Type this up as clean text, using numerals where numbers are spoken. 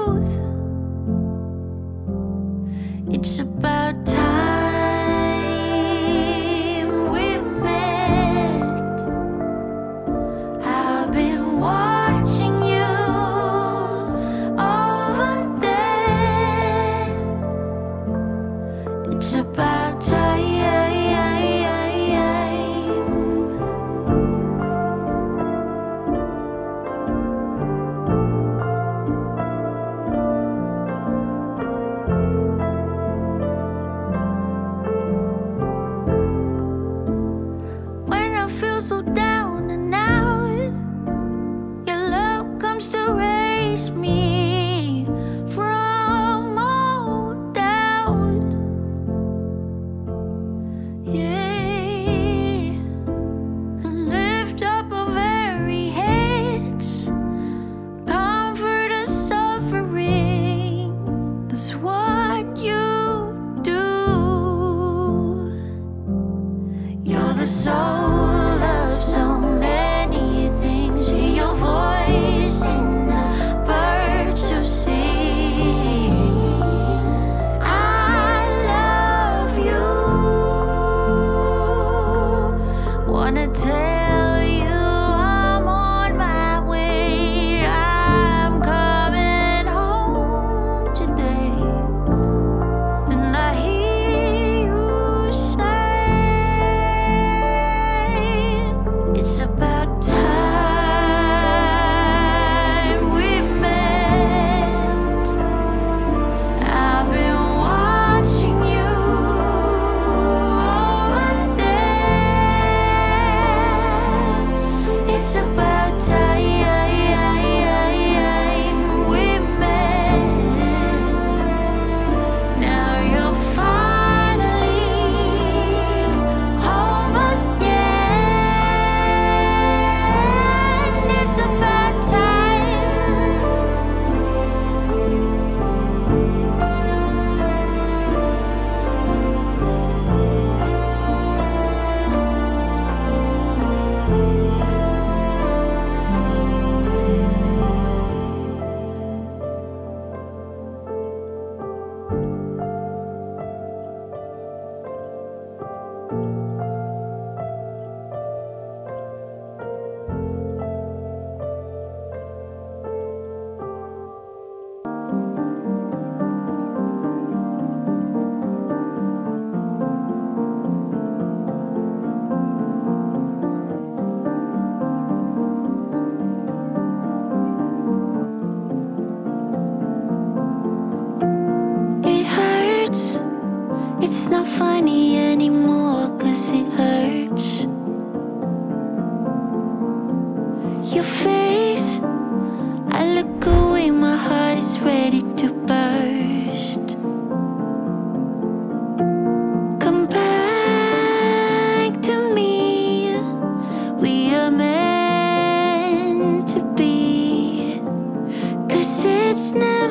truth. It's about time we met. I've been watching you over there. It's about time. When I feel so down and out, your love comes to raise me from all doubt. Yeah, lift up our very heads, comfort the suffering. That's what you do. You're the soul of so many things. Hear your voice in the birds who sing. I love you. Wanna tell you I'm on my way. I'm coming home today. And I hear you say, it's about time we met. I've been watching you over there. It's about time we met. Now you're finally home again. It's about time. It hurts. It's not funny anymore, 'cause it hurts. Your face, I look away, my heart is ready to burst. Come back to me. We are meant to be, 'cause it's never